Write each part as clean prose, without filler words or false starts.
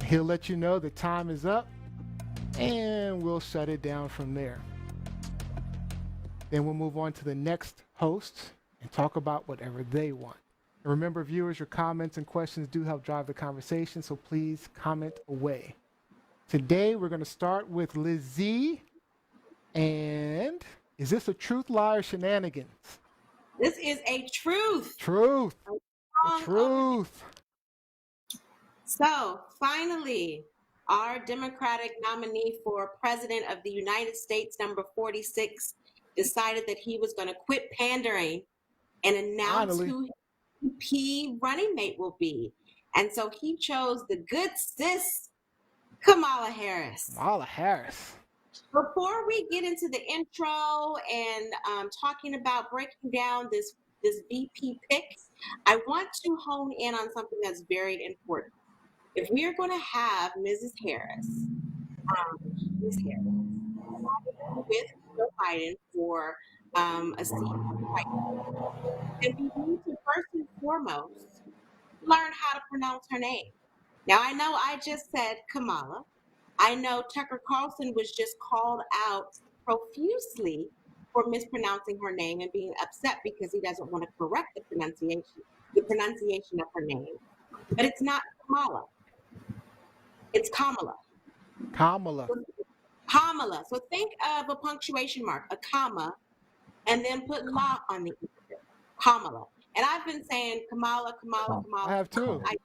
He'll let you know the time is up, and we'll shut it down from there. Then we'll move on to the next host and talk about whatever they want. And remember, viewers, your comments and questions do help drive the conversation, so please comment away. Today, we're going to start with Lizzie. And is this a truth, lie, or shenanigans? This is a truth. Truth. The truth. So, finally, our Democratic nominee for President of the United States, number 46, decided that he was going to quit pandering and announce Finally. who his VP running mate will be. And so he chose the good sis, Kamala Harris. Kamala Harris. Before we get into the intro and talking about breaking down this VP pick, I want to hone in on something that's very important. If we are going to have Mrs. Harris, Ms. Harris, with Joe Biden for a seat, then we need to first and foremost learn how to pronounce her name. Now, I know I just said Kamala. I know Tucker Carlson was just called out profusely for mispronouncing her name and being upset because he doesn't want to correct the pronunciation of her name. But it's not Kamala. It's Kamala. Kamala. Kamala. So think of a punctuation mark, a comma, and then put la on the end. Kamala. And I've been saying Kamala. I have too. I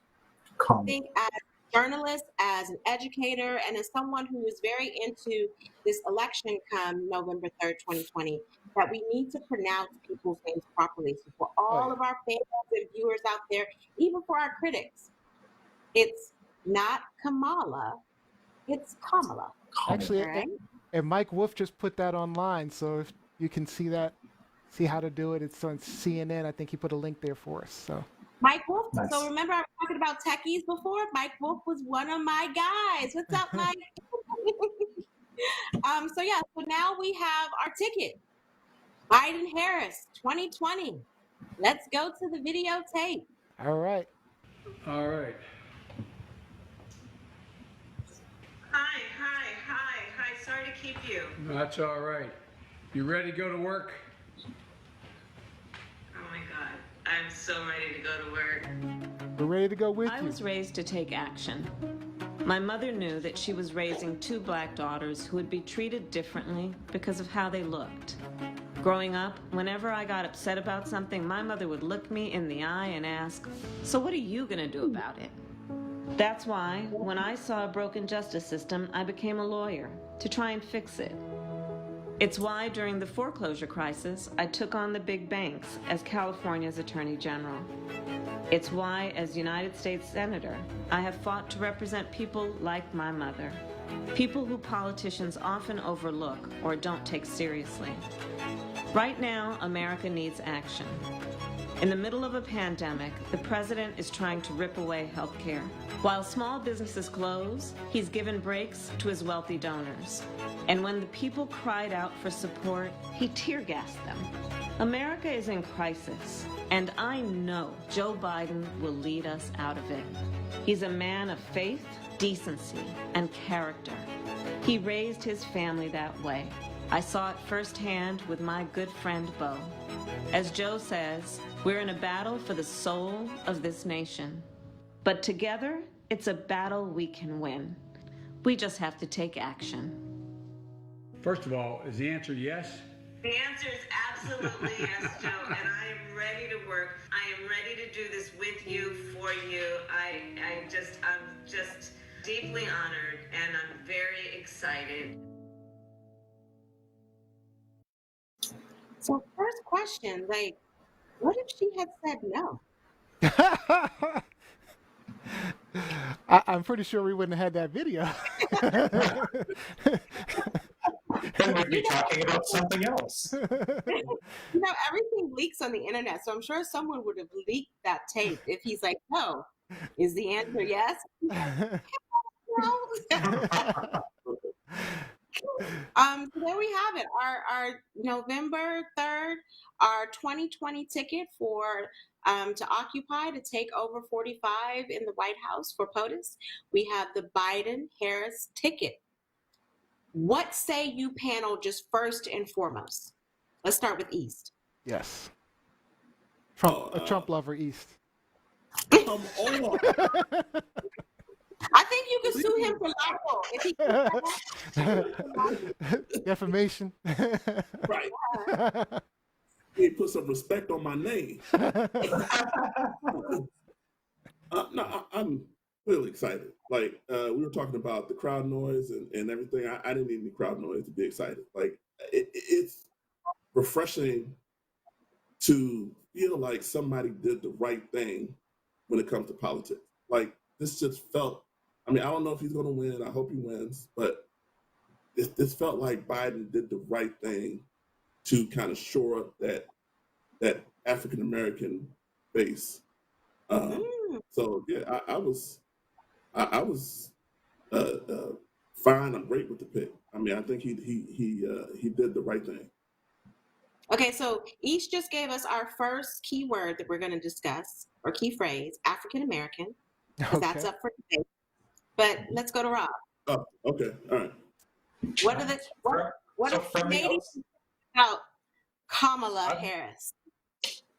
think as a journalist, as an educator, and as someone who is very into this election come November 3rd, 2020, that we need to pronounce people's names properly. So for all of our fans and viewers out there, even for our critics, it's not Kamala, it's Kamala. Actually, and Mike Wolf just put that online, so if you can see that, see how to do it. It's on CNN. I think he put a link there for us. So Mike Wolf. Nice. So remember I was talking about techies before? Mike Wolf was one of my guys. What's up, Mike? So now we have our ticket. Biden-Harris 2020. Let's go to the videotape. All right. Hi. Sorry to keep you. That's all right. You ready to go to work? Oh my God. I'm so ready to go to work. We're ready to go with you. I was raised to take action. My mother knew that she was raising two black daughters who would be treated differently because of how they looked. Growing up, whenever I got upset about something, my mother would look me in the eye and ask, "So what are you going to do about it?" That's why, when I saw a broken justice system, I became a lawyer to try and fix it. It's why, during the foreclosure crisis, I took on the big banks as California's Attorney General. It's why, as United States Senator, I have fought to represent people like my mother, people who politicians often overlook or don't take seriously. Right now, America needs action. In the middle of a pandemic, the president is trying to rip away health care. While small businesses close, he's given breaks to his wealthy donors. And when the people cried out for support, he tear-gassed them. America is in crisis, and I know Joe Biden will lead us out of it. He's a man of faith, decency, and character. He raised his family that way. I saw it firsthand with my good friend Beau. As Joe says, we're in a battle for the soul of this nation. But together, it's a battle we can win. We just have to take action. First of all, is the answer yes? The answer is absolutely yes, Joe, and I am ready to work. I am ready to do this with you, for you. I'm just deeply honored, and I'm very excited. So first question, what if she had said no? I'm pretty sure we wouldn't have had that video. Then we'd be talking about something else. Everything leaks on the internet, so I'm sure someone would have leaked that tape if he's like, no. Is the answer yes? So there we have it. Our November 3rd, our 2020 ticket for to occupy, to take over 45 in the White House for POTUS. We have the Biden-Harris ticket. What say you, panel, just first and foremost? Let's start with East. Yes. Trump, a Trump lover, East. Come on. I think you could sue him for libel if he Defamation. Right. He put some respect on my name. No, I'm really excited. Like we were talking about the crowd noise and everything. I didn't need any crowd noise to be excited. Like it's refreshing to feel like somebody did the right thing when it comes to politics. Like this just felt. I mean, I don't know if he's going to win. I hope he wins, but this felt like Biden did the right thing to kind of shore up that African American base. So yeah, I was fine. I'm great with the pick. I mean, I think he did the right thing. Okay, so each just gave us our first key word that we're going to discuss, or key phrase, African American, because that's up for debate. But let's go to Rob. Oh, okay, all right. What are the Canadians about Kamala Harris?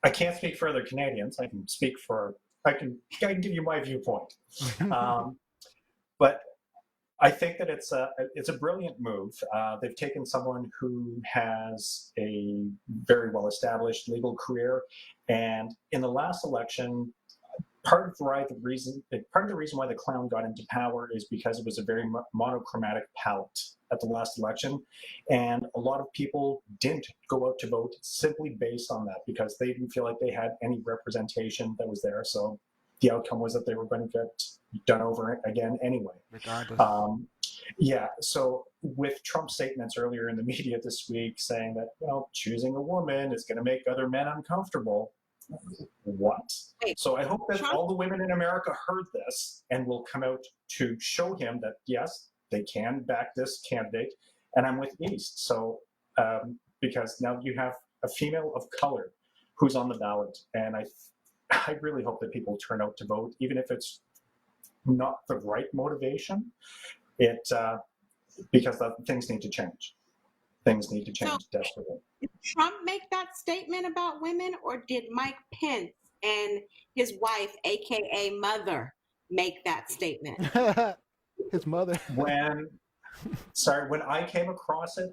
I can't speak for other Canadians. I can speak for. I can give you my viewpoint. But I think that it's a brilliant move. They've taken someone who has a very well-established legal career, and in the last election, part of the reason why the clown got into power is because it was a very monochromatic palette at the last election, and a lot of people didn't go out to vote simply based on that because they didn't feel like they had any representation that was there. So the outcome was that they were going to get done over again anyway. Regardless. Yeah. So with Trump's statements earlier in the media this week saying that, well, choosing a woman is going to make other men uncomfortable. What? So I hope that all the women in America heard this and will come out to show him that, yes, they can back this candidate. And I'm with East. So because now you have a female of color who's on the ballot. And I really hope that people turn out to vote, even if it's not the right motivation. Because things need to change. Things need to change desperately. Did Trump make that statement about women, or did Mike Pence and his wife, aka mother, make that statement? His mother. When I came across it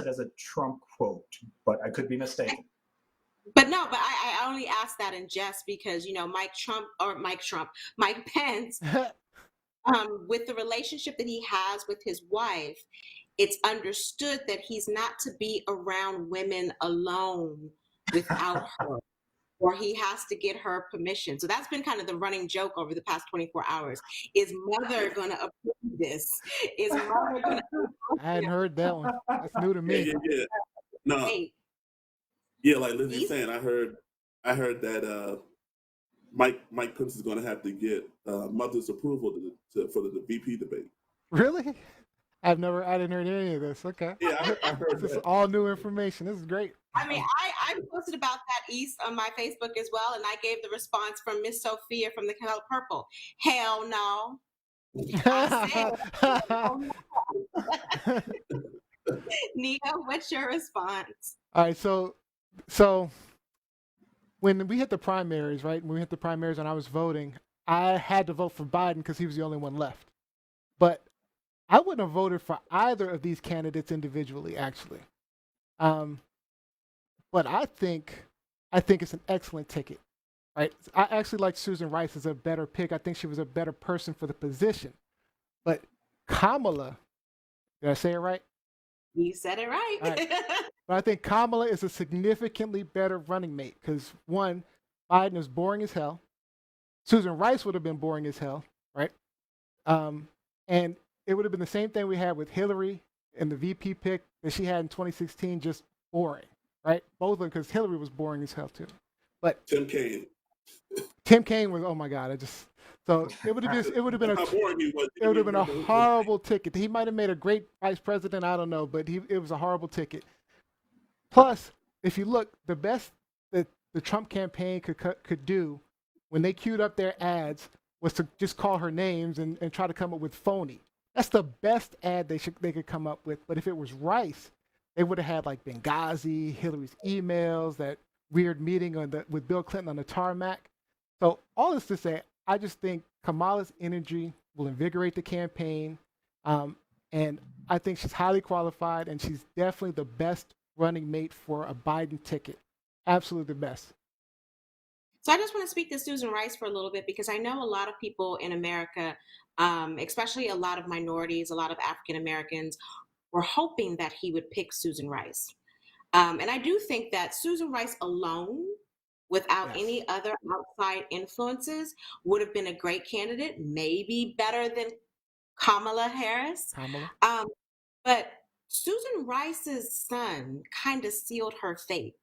as a Trump quote, but I could be mistaken. But I only asked that in jest because, Mike Pence, with the relationship that he has with his wife, it's understood that he's not to be around women alone without her, or he has to get her permission. So that's been kind of the running joke over the past 24 hours. Is mother going to approve this? Is mother going to? I hadn't heard that one. That's new to me. Yeah. No. Yeah, like Lizzie's saying, I heard that Mike Pence is going to have to get mother's approval for the VP debate. Really? I didn't hear any of this. Okay. Yeah, I heard This that. is all new information. This is great. I mean, I posted about that East on my Facebook as well, and I gave the response from Miss Sophia from the Color Purple. Hell no. Nika, what's your response? All right, so when we hit the primaries, right? When we hit the primaries and I was voting, I had to vote for Biden because he was the only one left. But I wouldn't have voted for either of these candidates individually, actually. But I think it's an excellent ticket, right? I actually like Susan Rice as a better pick. I think she was a better person for the position. But Kamala, did I say it right? You said it right. Right. But I think Kamala is a significantly better running mate because, one, Biden is boring as hell. Susan Rice would have been boring as hell, right? And it would have been the same thing we had with Hillary and the VP pick that she had in 2016, just boring, right? Both of them, because Hillary was boring as hell too. But Tim Kaine was, oh my God, so it would have been How boring he was. it would have been a horrible ticket. He might have made a great vice president, I don't know, but it was a horrible ticket. Plus, if you look, the the Trump campaign could do when they queued up their ads was to just call her names and try to come up with phony. That's the best ad they could come up with. But if it was Rice, they would have had like Benghazi, Hillary's emails, that weird meeting with Bill Clinton on the tarmac. So all this to say, I just think Kamala's energy will invigorate the campaign. And I think she's highly qualified, and she's definitely the best running mate for a Biden ticket. Absolutely the best. So I just want to speak to Susan Rice for a little bit, because I know a lot of people in America, especially a lot of minorities, a lot of African Americans, were hoping that he would pick Susan Rice. And I do think that Susan Rice alone, without any other outside influences, would have been a great candidate, maybe better than Kamala Harris. But Susan Rice's son kind of sealed her fate.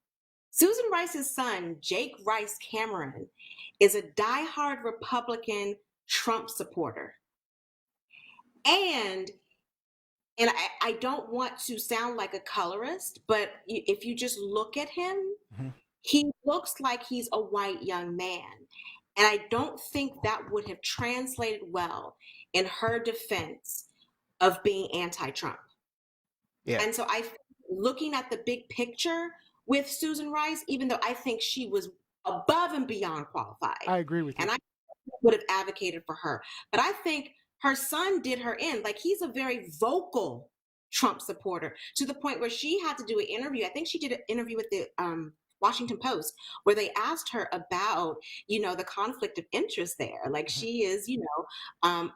Susan Rice's son, Jake Rice Cameron, is a diehard Republican Trump supporter. And I don't want to sound like a colorist, but if you just look at him, he looks like he's a white young man. And I don't think that would have translated well in her defense of being anti-Trump. Yeah. And so I think looking at the big picture with Susan Rice, even though I think she was above and beyond qualified. I agree with you. And I would have advocated for her. But I think her son did her in. Like, he's a very vocal Trump supporter, to the point where she had to do an interview. I think she did an interview with the Washington Post, where they asked her about, the conflict of interest there. Like, she is, a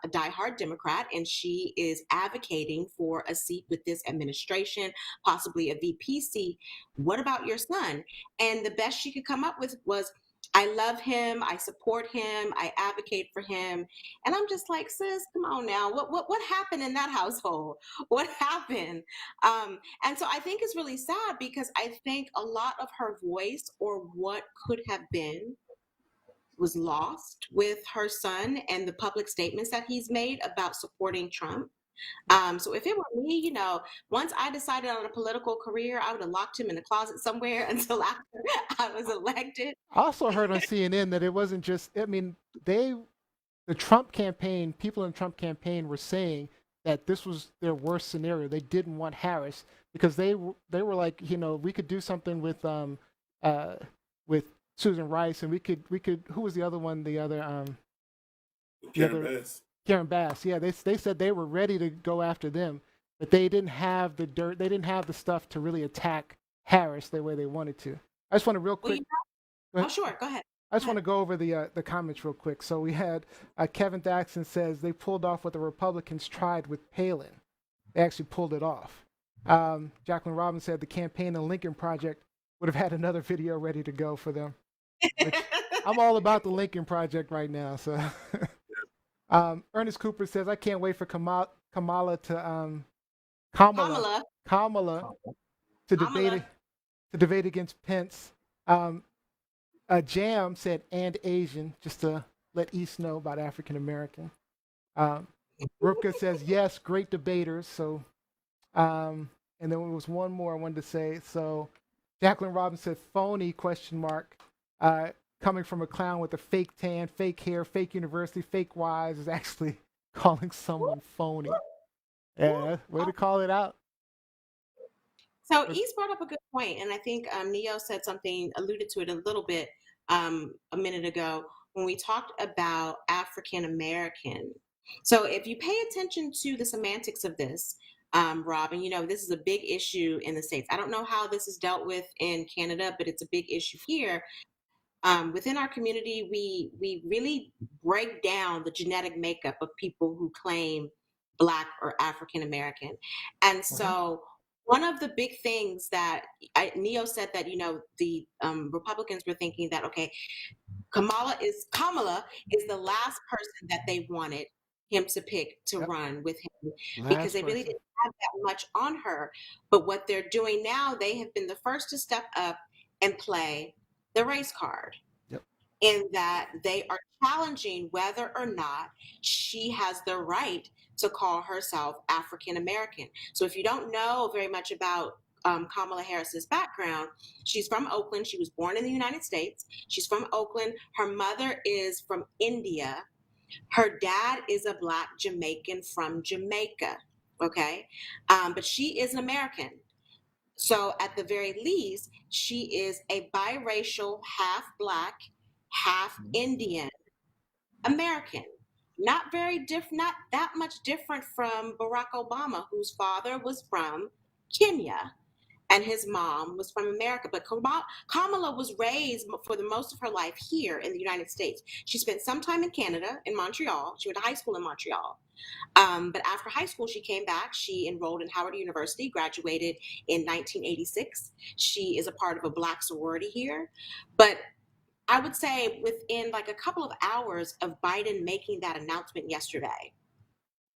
diehard Democrat, and she is advocating for a seat with this administration, possibly a VP seat. What about your son? And the best she could come up with was, I love him, I support him, I advocate for him. And I'm just like, sis, come on now. What happened in that household? What happened? And so I think it's really sad, because I think a lot of her voice, or what could have been, was lost with her son and the public statements that he's made about supporting Trump. So if it were me, once I decided on a political career, I would have locked him in a closet somewhere until after I was elected. I also heard on CNN that it wasn't just, the Trump campaign, people in the Trump campaign were saying that this was their worst scenario. They didn't want Harris, because they were like, we could do something with Susan Rice, and we could, who was the other one? Karen Bass. Yeah, they said they were ready to go after them, but they didn't have the dirt. They didn't have the stuff to really attack Harris the way they wanted to. I just want to real quick. Oh, sure. Go ahead. I just want to go over the comments real quick. So we had Kevin Thaxton says they pulled off what the Republicans tried with Palin. They actually pulled it off. Jacqueline Robbins said the campaign and Lincoln Project would have had another video ready to go for them. I'm all about the Lincoln Project right now. So Ernest Cooper says, I can't wait for Kamala to debate against Pence. Jam said, and Asian, just to let East know about African American. Rupka says, yes, great debaters. So, and then there was one more I wanted to say. So Jacqueline Robbins said, phony, ? Coming from a clown with a fake tan, fake hair, fake university, fake wise, is actually calling someone phony. Yeah, way to call it out. So East brought up a good point, and I think Neo said something, alluded to it a little bit a minute ago, when we talked about African American. So if you pay attention to the semantics of this, Robin, this is a big issue in the States. I don't know how this is dealt with in Canada, but it's a big issue here. Within our community, we really break down the genetic makeup of people who claim Black or African American. And so one of the big things that Neo said that, the Republicans were thinking that, okay, Kamala is the last person that they wanted him to pick to run with him, because they really didn't have that much on her. But what they're doing now, they have been the first to step up and play the race card, in that they are challenging whether or not she has the right to call herself African American. So if you don't know very much about Kamala Harris's background. She's from Oakland. She was born in the United States. She's from Oakland. Her mother is from India. Her dad is a Black Jamaican from Jamaica. Okay. But she is an American. So at the very least, she is a biracial, half Black, half Indian American. Not very different, not that much different from Barack Obama, whose father was from Kenya and his mom was from America. But Kamala was raised for the most of her life here in the United States. She spent some time in Canada, in Montreal. She went to high school in Montreal. But after high school, she came back. She enrolled in Howard University, graduated in 1986. She is a part of a Black sorority here. But I would say within like a couple of hours of Biden making that announcement yesterday,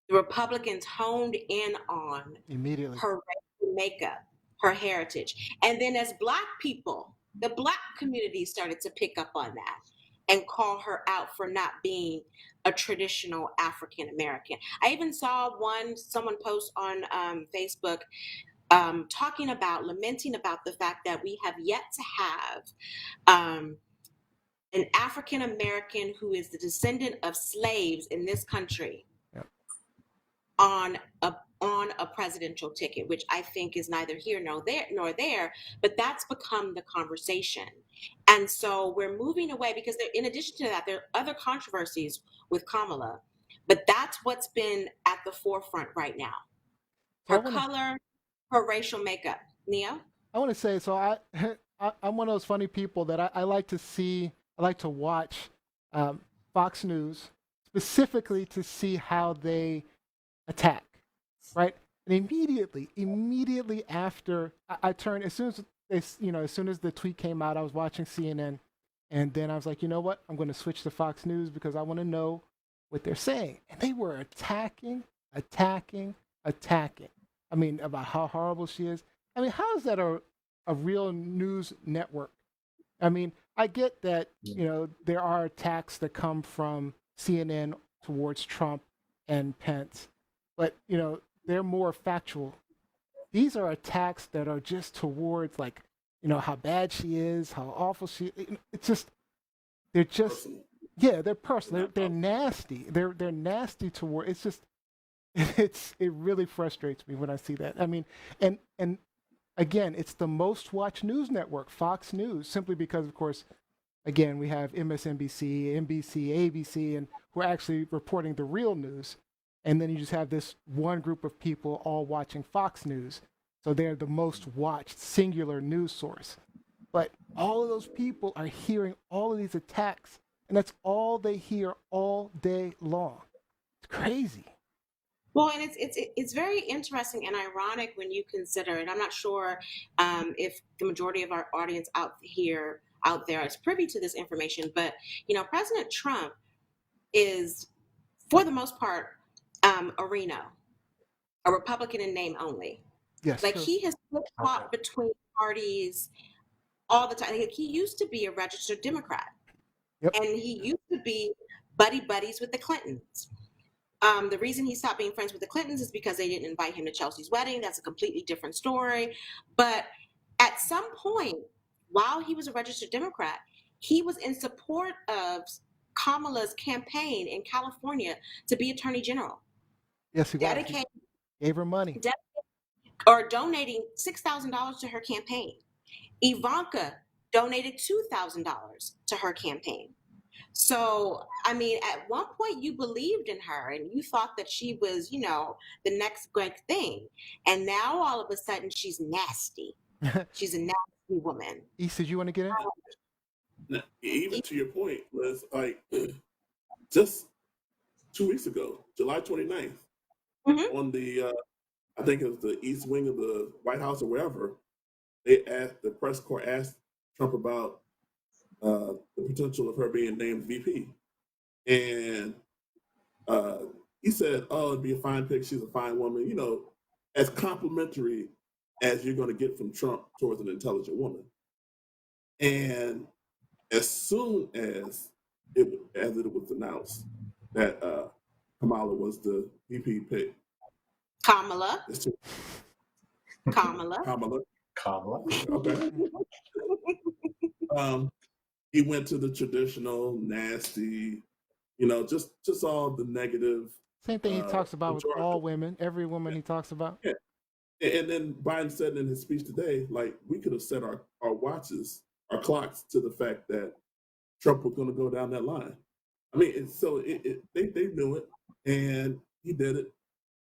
the Republicans honed in on Immediately. her racial makeup, her heritage. And then as Black people, the Black community started to pick up on that and call her out for not being a traditional African American. I even saw someone post on Facebook lamenting about the fact that we have yet to have an African American who is the descendant of slaves in this country on a presidential ticket, which I think is neither here nor there, but that's become the conversation. And so we're moving away because in addition to that, there are other controversies with Kamala, but that's what's been at the forefront right now. Her color, her racial makeup. Neo? I want to say, so I'm one of those funny people that I like to watch Fox News specifically to see how they attack, right? And immediately after I turned, as soon as the tweet came out, I was watching CNN, and then I was like, you know what? I'm going to switch to Fox News because I want to know what they're saying. And they were attacking. I mean, about how horrible she is. I mean, how is that a real news network? I mean, I get that, there are attacks that come from CNN towards Trump and Pence, but, they're more factual. These are attacks that are just towards, like, how bad she is, how awful she is. They're personal. They're nasty. They're nasty toward, it really frustrates me when I see that. I mean, and again, it's the most watched news network, Fox News, simply because, of course, again, we have MSNBC, NBC, ABC, and we're actually reporting the real news. And then you just have this one group of people all watching Fox News. So they're the most watched singular news source. But all of those people are hearing all of these attacks, and that's all they hear all day long. It's crazy. Well, and it's very interesting and ironic when you consider, and I'm not sure if the majority of our audience out there is privy to this information, but President Trump is, for the most part, a Reno, a Republican in name only. Yes. Like he has flip-flopped between parties all the time. Like, he used to be a registered Democrat, and he used to be buddies with the Clintons. The reason he stopped being friends with the Clintons is because they didn't invite him to Chelsea's wedding. That's a completely different story. But at some point, while he was a registered Democrat, he was in support of Kamala's campaign in California to be Attorney General. Yes, he was. He gave her money. Or donating $6,000 to her campaign. Ivanka donated $2,000 to her campaign. So, I mean, at one point you believed in her and you thought that she was, the next great thing. And now all of a sudden she's nasty. She's a nasty woman. Issa, you want to get in? Even to your point, was like just 2 weeks ago, July 29th, on the, I think it was the east wing of the White House or wherever, the press corps asked Trump about the potential of her being named VP. And he said, it'd be a fine pick. She's a fine woman, as complimentary as you're going to get from Trump towards an intelligent woman. And as soon as it was announced that Kamala was the VP pick. Kamala. Kamala. Okay. He went to the traditional, nasty, just all the negative. Same thing he talks about with pejorative. all women, every woman he talks about. Yeah. And then Biden said in his speech today, like, we could have set our watches, our clocks to the fact that Trump was going to go down that line. I mean, they knew it, and he did it.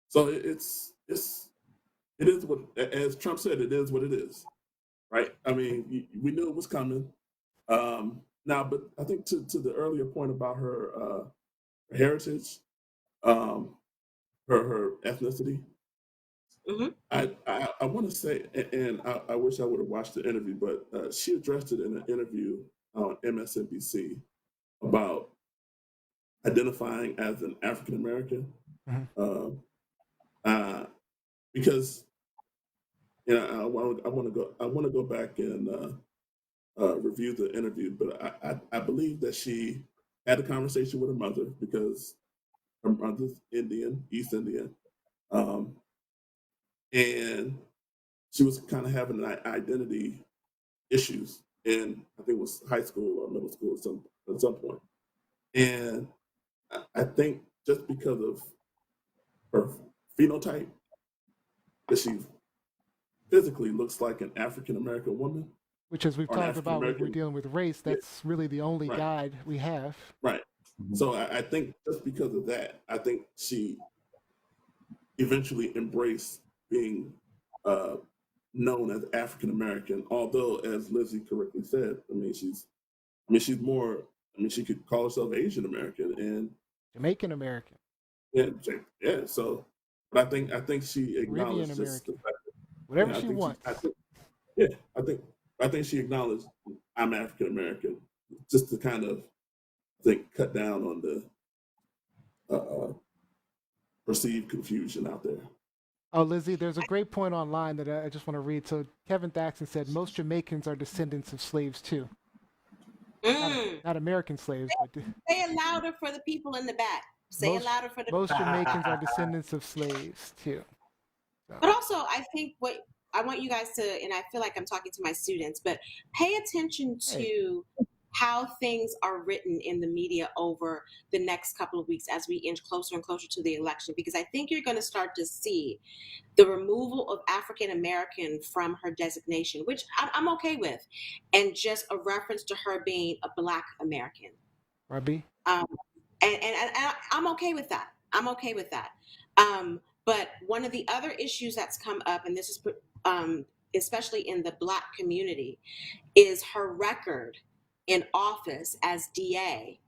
So it is what, as Trump said, it is what it is, right? I mean, we knew it was coming. Now, but I think to the earlier point about her heritage, her ethnicity, Mhm. I want to say, and I wish I would have watched the interview, but she addressed it in an interview on MSNBC about identifying as an African American, Mhm. because I want to go back and review the interview, but I believe that she had a conversation with her mother because her mother's Indian, East Indian, um, and she was kind of having identity issues in, I think it was high school or middle school at some point. And I think just because of her phenotype, that she physically looks like an African American woman Which, as we've or an talked African about when we're American. dealing with race, Yeah, that's really the only right, guide we have. right. So I think just because of that, I think she eventually embraced being uh, known as African American. Although, as Lizzie correctly said, she's more. I mean, she could call herself Asian American, and Jamaican American, yeah, yeah. So, but I think she Caribbean acknowledged just the American, fact. whatever Yeah, she wants. yeah, I think she acknowledged I'm African American, just to kind of cut down on the uh, perceived confusion out there. Oh, Lizzie, there's a great point online that I just want to read. So Kevin Thaxton said most Jamaicans are descendants of slaves too. Mm. Not American slaves, but Say it louder for the people in the back. Say it most louder for the. most Jamaicans are descendants of slaves too. So, But also, I think what I want you guys to, and I feel like I'm talking to my students, but pay attention hey, to how things are written in the media over the next couple of weeks as we inch closer and closer to the election, because I think you're going to start to see the removal of African American from her designation, which I'm okay with, and just a reference to her being a Black American. Robbie. Um, and I'm okay with that. I'm okay with that. But one of the other issues that's come up, and this is especially in the Black community, is her record in office as DA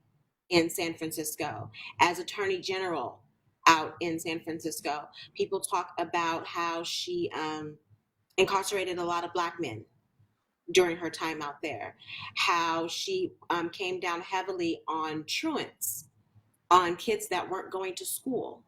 in San Francisco, as Attorney General out in San Francisco. People talk about how she incarcerated a lot of Black men during her time out there, how she came down heavily on truants, on kids that weren't going to school.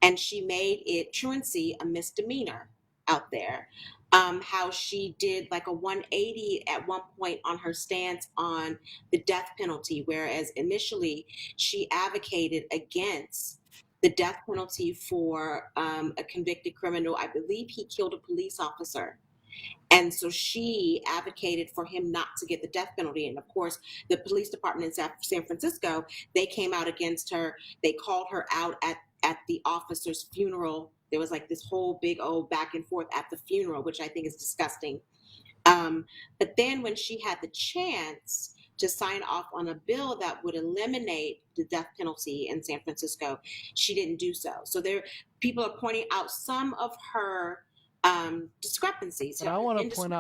And she made it truancy a misdemeanor out there. How she did like a 180 at one point on her stance on the death penalty, whereas initially she advocated against the death penalty for a convicted criminal. I believe he killed a police officer, and so she advocated for him not to get the death penalty. And of course, the police department in San Francisco, they came out against her. They called her out at the officer's funeral. There was like this whole big old back and forth at the funeral, which I think is disgusting. But then when she had the chance to sign off on a bill that would eliminate the death penalty in San Francisco, she didn't do so. So there, people are pointing out some of her discrepancies. But I want to point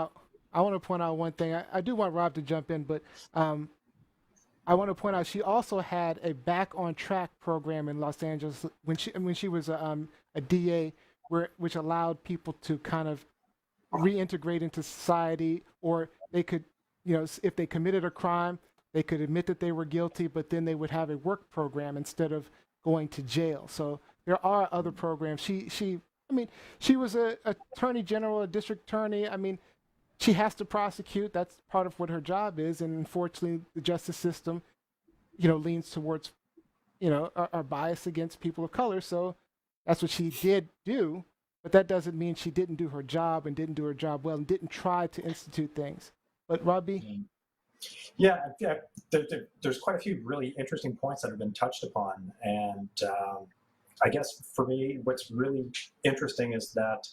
out one thing. I do want Rob to jump in, but I want to point out she also had a back on track program in Los Angeles when she was a DA, which allowed people to kind of reintegrate into society, or they could, if they committed a crime, they could admit that they were guilty, but then they would have a work program instead of going to jail. So there are other programs. I mean, she was a attorney general, a district attorney. I mean, she has to prosecute. That's part of what her job is. And unfortunately, the justice system, leans towards, our bias against people of color. So that's what she did do. but that doesn't mean she didn't do her job and didn't do her job well and didn't try to institute things. But Robbie? Yeah, there's quite a few really interesting points that have been touched upon. And I guess for me, what's really interesting is that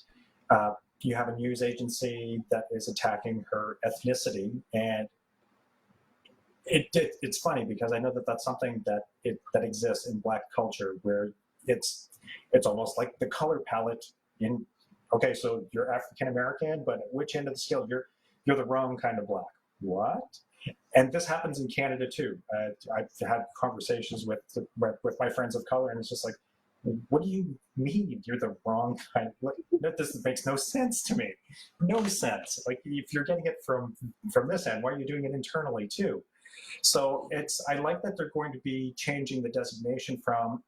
you have a news agency that is attacking her ethnicity. And it's funny because I know that that's something that exists in Black culture, where it's almost like the color palette in, okay, so you're African American, but at which end of the scale? You're the wrong kind of Black. What? And this happens in Canada too. I've had conversations with my friends of color, and it's just like, what do you mean you're the wrong kind? This makes no sense to me. No sense. Like, if you're getting it from this end, why are you doing it internally too? So I like that they're going to be changing the designation from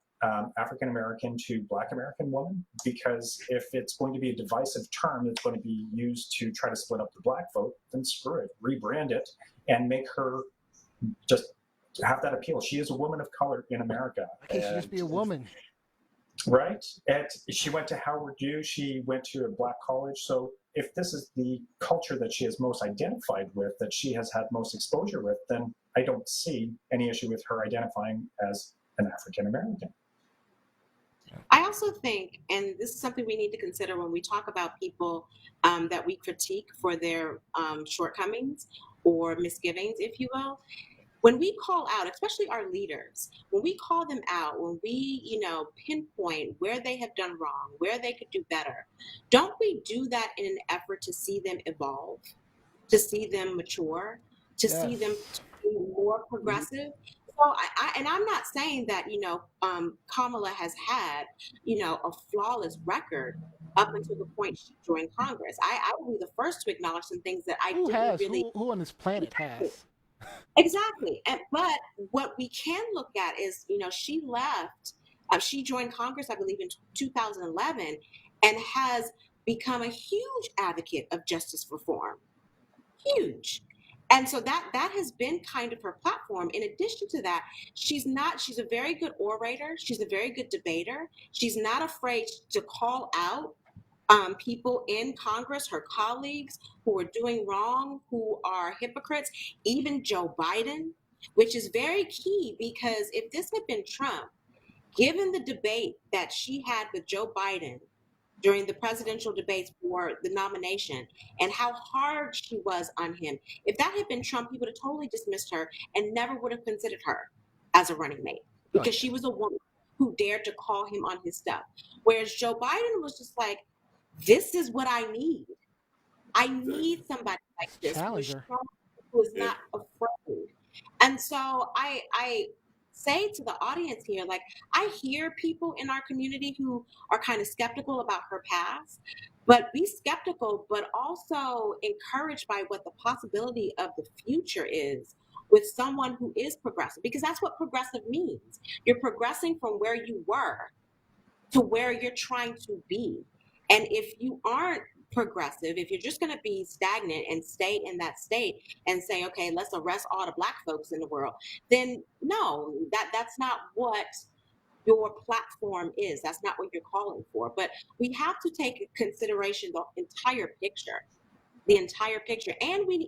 African American to Black American woman, because if it's going to be a divisive term that's going to be used to try to split up the Black vote, then screw it, rebrand it, and make her just have that appeal. She is a woman of color in America. Why can't she just be a woman? Right? And she went to Howard U. She went to a Black college. So if this is the culture that she is most identified with, that she has had most exposure with, then I don't see any issue with her identifying as an African American. I also think, and this is something we need to consider when we talk about people that we critique for their shortcomings or misgivings, if you will. When we call out, especially our leaders, when we call them out, when we, pinpoint where they have done wrong, where they could do better, don't we do that in an effort to see them evolve, to see them mature, to see them be more progressive? So I'm not saying that, Kamala has had, a flawless record up until the point she joined Congress. I will be the first to acknowledge some things that I didn't really. Who on this planet has? Exactly. But what we can look at is, she left, she joined Congress, I believe, in 2011, and has become a huge advocate of justice reform. Huge. And so that has been kind of her platform. In addition to that, she's a very good orator. She's a very good debater. She's not afraid to call out people in Congress, her colleagues who are doing wrong, who are hypocrites, even Joe Biden, which is very key, because if this had been Trump, given the debate that she had with Joe Biden during the presidential debates for the nomination and how hard she was on him, if that had been Trump, he would have totally dismissed her and never would have considered her as a running mate, because she was a woman who dared to call him on his stuff. Whereas Joe Biden was just like, this is what I need. I need somebody like this who is not afraid. And so I say to the audience here, like, I hear people in our community who are kind of skeptical about her past, but be skeptical, but also encouraged by what the possibility of the future is with someone who is progressive, because that's what progressive means. You're progressing from where you were to where you're trying to be. And if you aren't progressive, if you're just going to be stagnant and stay in that state and say, okay, let's arrest all the Black folks in the world, then no, that's not what your platform is. That's not what you're calling for. But we have to take into consideration the entire picture. And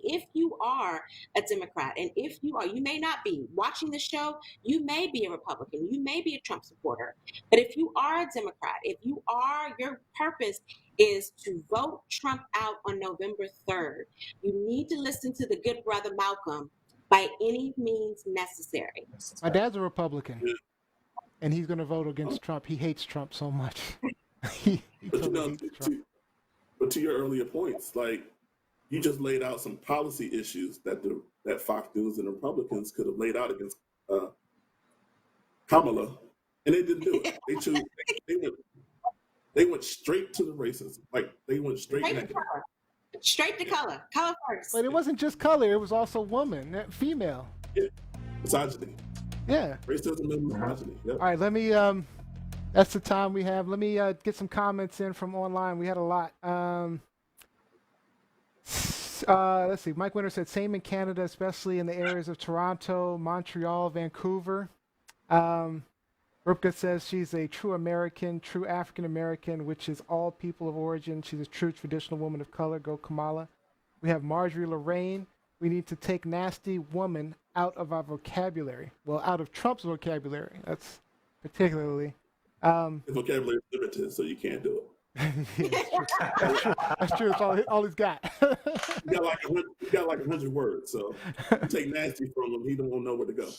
if you are a Democrat, and if you may not be watching the show, you may be a Republican, you may be a Trump supporter, but if you are a Democrat, your purpose is to vote Trump out on November 3rd, you need to listen to the good brother Malcolm by any means necessary. My dad's a Republican, and he's going to vote against Trump. He hates Trump so much. he totally hates Trump. But to your earlier points, like, you just laid out some policy issues that Fox News and Republicans could have laid out against Kamala, and they didn't do it. They went straight to the racism. Like, they went straight to color. Color first. But it wasn't just color; it was also woman, female. Yeah, misogyny. Yeah, racism and misogyny. Yep. All right, let me. That's the time we have. Let me get some comments in from online. We had a lot. Let's see. Mike Winter said, same in Canada, especially in the areas of Toronto, Montreal, Vancouver. Rupka says she's a true American, true African American, which is all people of origin. She's a true traditional woman of color. Go Kamala. We have Marjorie Lorraine. We need to take nasty woman out of our vocabulary. Well, out of Trump's vocabulary. That's particularly. The vocabulary is limited, so you can't do it. Yeah, that's true. That's true. That's all he's got. You got like 100 words, so you take nasty from him, he don't know where to go.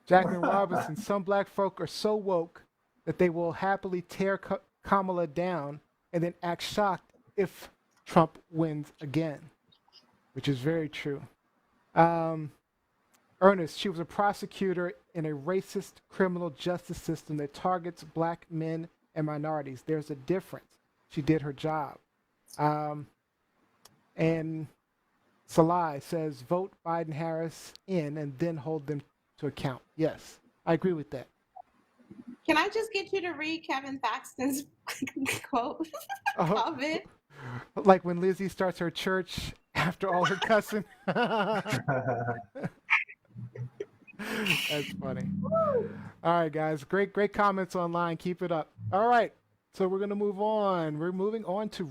Jacqueline Robinson, some black folk are so woke that they will happily tear Kamala down and then act shocked if Trump wins again, which is very true. Ernest, she was a prosecutor in a racist criminal justice system that targets black men and minorities. There's a difference. She did her job. And Salai says, vote Biden-Harris in and then hold them to account. Yes, I agree with that. Can I just get you to read Kevin Thaxton's quote? Comment? Like when Lizzie starts her church after all her cussing. That's funny. All right, guys. Great comments online. Keep it up. All right. So we're going to move on. We're moving on to